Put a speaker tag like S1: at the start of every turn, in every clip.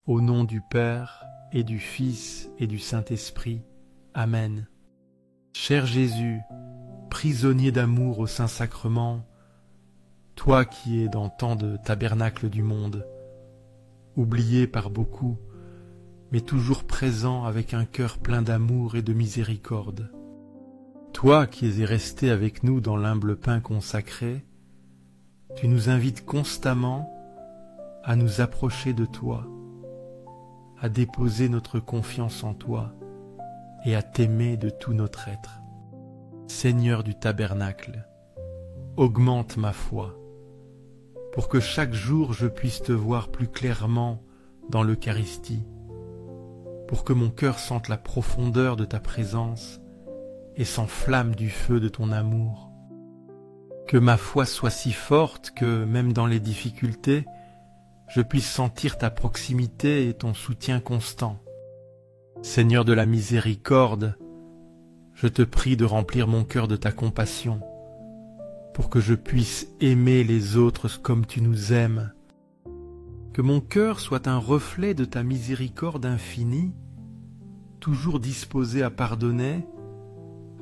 S1: Au nom du Père, et du Fils, et du Saint-Esprit. Amen. Cher Jésus, prisonnier d'amour au Saint-Sacrement, toi qui es dans tant de tabernacles du monde, oublié par beaucoup, mais toujours présent avec un cœur plein d'amour et de miséricorde. Toi qui es resté avec nous dans l'humble pain consacré, tu nous invites constamment à nous approcher de toi, à déposer notre confiance en toi et à t'aimer de tout notre être. Seigneur du tabernacle, augmente ma foi, pour que chaque jour je puisse te voir plus clairement dans l'Eucharistie, pour que mon cœur sente la profondeur de ta présence et s'enflamme du feu de ton amour. Que ma foi soit si forte que, même dans les difficultés, je puisse sentir ta proximité et ton soutien constant. Seigneur de la miséricorde, je te prie de remplir mon cœur de ta compassion, pour que je puisse aimer les autres comme tu nous aimes. Que mon cœur soit un reflet de ta miséricorde infinie, toujours disposé à pardonner,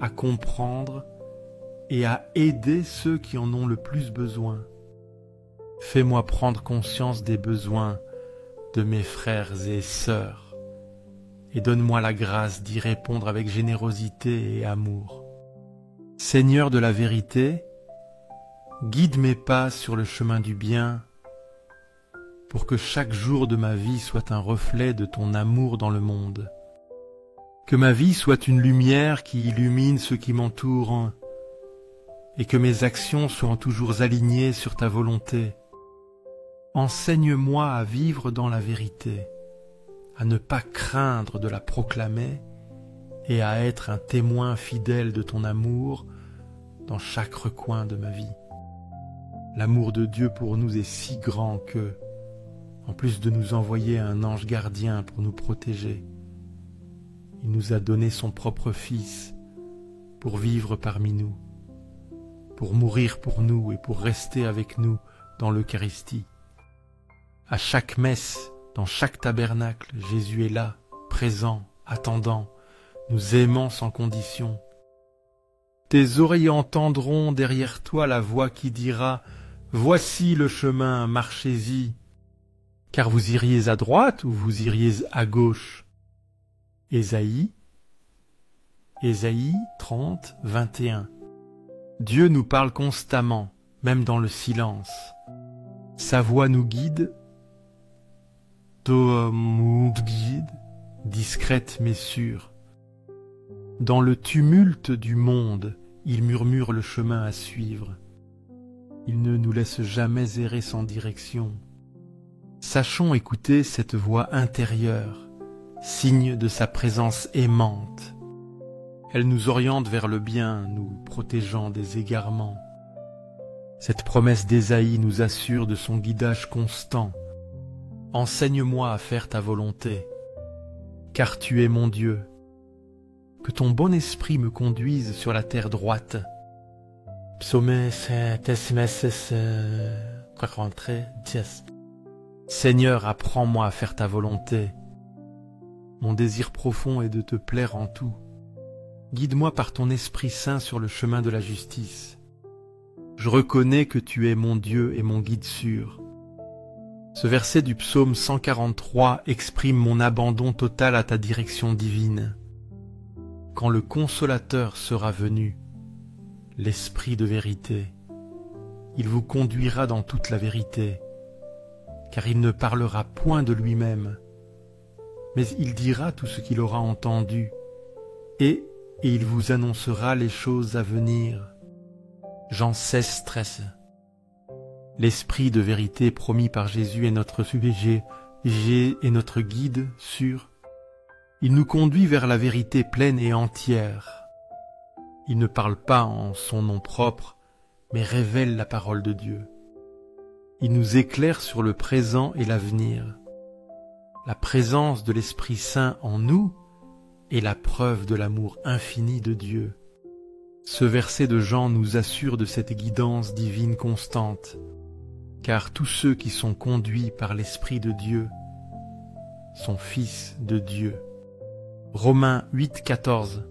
S1: à comprendre et à aider ceux qui en ont le plus besoin. Fais-moi prendre conscience des besoins de mes frères et sœurs, et donne-moi la grâce d'y répondre avec générosité et amour. Seigneur de la vérité, guide mes pas sur le chemin du bien, pour que chaque jour de ma vie soit un reflet de ton amour dans le monde. Que ma vie soit une lumière qui illumine ceux qui m'entourent, et que mes actions soient toujours alignées sur ta volonté. Enseigne-moi à vivre dans la vérité, à ne pas craindre de la proclamer et à être un témoin fidèle de ton amour dans chaque recoin de ma vie. L'amour de Dieu pour nous est si grand que, en plus de nous envoyer un ange gardien pour nous protéger, il nous a donné son propre Fils pour vivre parmi nous, pour mourir pour nous et pour rester avec nous dans l'Eucharistie. À chaque messe, dans chaque tabernacle, Jésus est là, présent, attendant, nous aimant sans condition. Tes oreilles entendront derrière toi la voix qui dira « Voici le chemin, marchez-y », car vous iriez à droite ou vous iriez à gauche. Ésaïe 30, 21. Dieu nous parle constamment, même dans le silence. Sa voix nous guide, discrète mais sûre. Dans le tumulte du monde, il murmure le chemin à suivre. Il ne nous laisse jamais errer sans direction. Sachons écouter cette voix intérieure, signe de sa présence aimante. Elle nous oriente vers le bien, nous protégeant des égarements. Cette promesse d'Ésaïe nous assure de son guidage constant. Enseigne-moi à faire ta volonté, car tu es mon Dieu. Que ton bon esprit me conduise sur la terre droite. Psaume 43:10. Seigneur, apprends-moi à faire ta volonté. Mon désir profond est de te plaire en tout. Guide-moi par ton Esprit Saint sur le chemin de la justice. Je reconnais que tu es mon Dieu et mon guide sûr. Ce verset du psaume 143 exprime mon abandon total à ta direction divine. Quand le Consolateur sera venu, l'Esprit de vérité, il vous conduira dans toute la vérité, car il ne parlera point de lui-même, mais il dira tout ce qu'il aura entendu, et il vous annoncera les choses à venir. Jean 16:13. L'Esprit de vérité promis par Jésus est notre sujet et notre guide sûr. Il nous conduit vers la vérité pleine et entière. Il ne parle pas en son nom propre, mais révèle la parole de Dieu. Il nous éclaire sur le présent et l'avenir. La présence de l'Esprit Saint en nous est la preuve de l'amour infini de Dieu. Ce verset de Jean nous assure de cette guidance divine constante, car tous ceux qui sont conduits par l'Esprit de Dieu son Fils de Dieu. Romains 8, 14.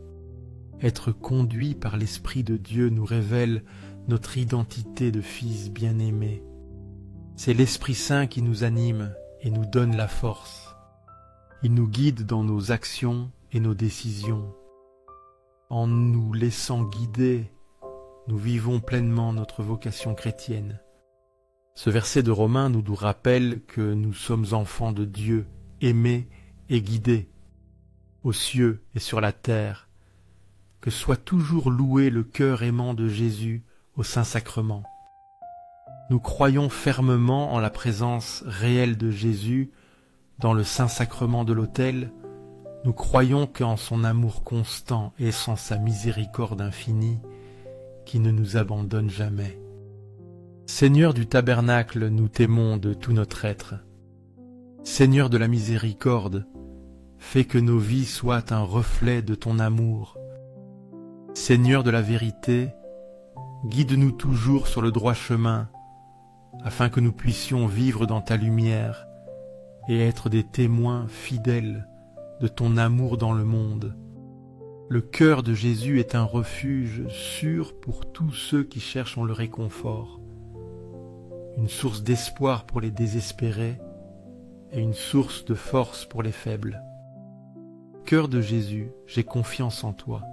S1: Être conduit par l'Esprit de Dieu nous révèle notre identité de fils bien-aimés. C'est l'Esprit Saint qui nous anime et nous donne la force. Il nous guide dans nos actions et nos décisions. En nous laissant guider, nous vivons pleinement notre vocation chrétienne. Ce verset de Romains nous rappelle que nous sommes enfants de Dieu, aimés et guidés, aux cieux et sur la terre. Que soit toujours loué le cœur aimant de Jésus au Saint-Sacrement. Nous croyons fermement en la présence réelle de Jésus dans le Saint-Sacrement de l'autel. Nous croyons qu'en son amour constant et en sa miséricorde infinie, qui ne nous abandonne jamais. Seigneur du tabernacle, nous t'aimons de tout notre être. Seigneur de la miséricorde, fais que nos vies soient un reflet de ton amour. Seigneur de la vérité, guide-nous toujours sur le droit chemin, afin que nous puissions vivre dans ta lumière et être des témoins fidèles de ton amour dans le monde. Le cœur de Jésus est un refuge sûr pour tous ceux qui cherchent le réconfort, une source d'espoir pour les désespérés et une source de force pour les faibles. Cœur de Jésus, j'ai confiance en toi.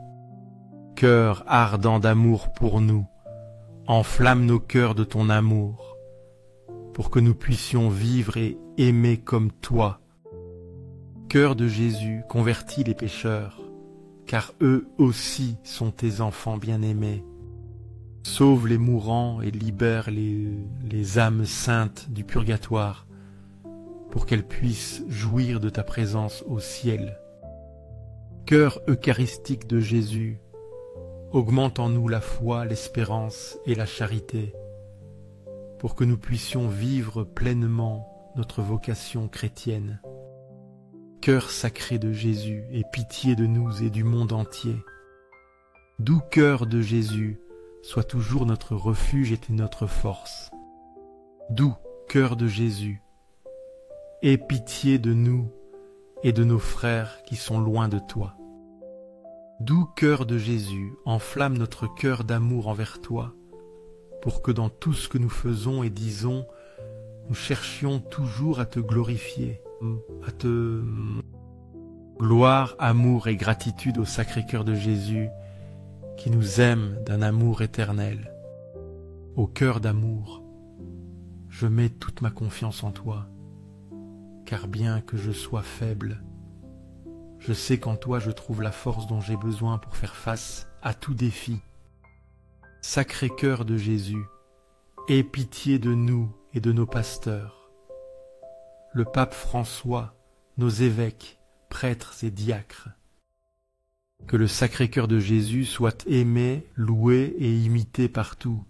S1: Cœur ardent d'amour pour nous, enflamme nos cœurs de ton amour, pour que nous puissions vivre et aimer comme toi. Cœur de Jésus, convertis les pécheurs, car eux aussi sont tes enfants bien-aimés. Sauve les mourants et libère les âmes saintes du purgatoire, pour qu'elles puissent jouir de ta présence au ciel. Cœur eucharistique de Jésus, augmente en nous la foi, l'espérance et la charité, pour que nous puissions vivre pleinement notre vocation chrétienne. Cœur sacré de Jésus, aie pitié de nous et du monde entier. Doux cœur de Jésus, sois toujours notre refuge et notre force. Doux cœur de Jésus, aie pitié de nous et de nos frères qui sont loin de toi. Doux cœur de Jésus, enflamme notre cœur d'amour envers toi, pour que dans tout ce que nous faisons et disons, nous cherchions toujours à te glorifier, à te... Gloire, amour et gratitude au Sacré-Cœur de Jésus, qui nous aime d'un amour éternel. Au cœur d'amour, je mets toute ma confiance en toi, car bien que je sois faible, je sais qu'en toi je trouve la force dont j'ai besoin pour faire face à tout défi. Sacré-Cœur de Jésus, aie pitié de nous et de nos pasteurs. Le pape François, nos évêques, prêtres et diacres. Que le Sacré-Cœur de Jésus soit aimé, loué et imité partout.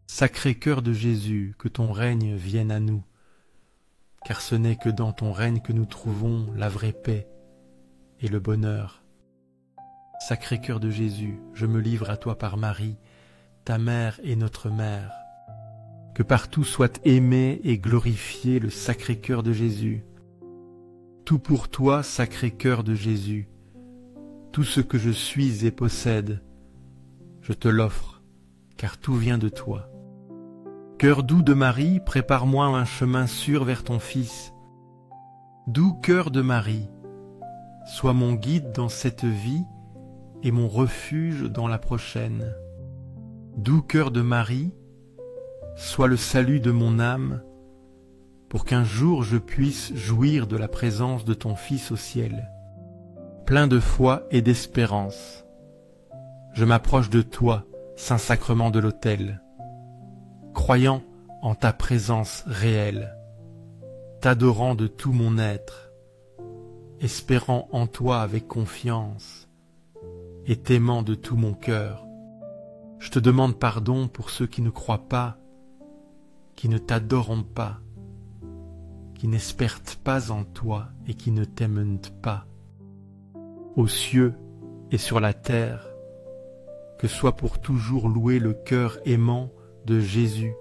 S1: Sacré-Cœur de Jésus, que ton règne vienne à nous, car ce n'est que dans ton règne que nous trouvons la vraie paix et le bonheur. Sacré-Cœur de Jésus, je me livre à toi par Marie, ta mère et notre mère. Que partout soit aimé et glorifié le Sacré-Cœur de Jésus. Tout pour toi, Sacré-Cœur de Jésus, tout ce que je suis et possède, je te l'offre, car tout vient de toi. Cœur doux de Marie, prépare-moi un chemin sûr vers ton Fils. Doux cœur de Marie, sois mon guide dans cette vie et mon refuge dans la prochaine. Doux cœur de Marie, sois le salut de mon âme, pour qu'un jour je puisse jouir de la présence de ton Fils au ciel. Plein de foi et d'espérance, je m'approche de toi, Saint-Sacrement de l'autel, croyant en ta présence réelle, t'adorant de tout mon être, espérant en toi avec confiance et t'aimant de tout mon cœur. Je te demande pardon pour ceux qui ne croient pas, qui ne t'adorent pas, qui n'espèrent pas en toi et qui ne t'aiment pas. Aux cieux et sur la terre, que soit pour toujours loué le cœur aimant de Jésus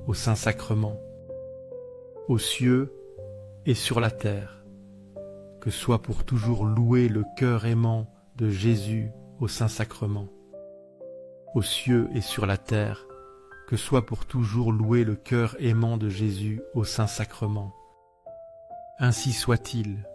S1: au Saint-Sacrement. Aux cieux et sur la terre, que soit pour toujours loué le cœur aimant de Jésus au Saint-Sacrement. Aux cieux et sur la terre, que soit pour toujours loué le cœur aimant de Jésus au Saint-Sacrement. Ainsi soit-il.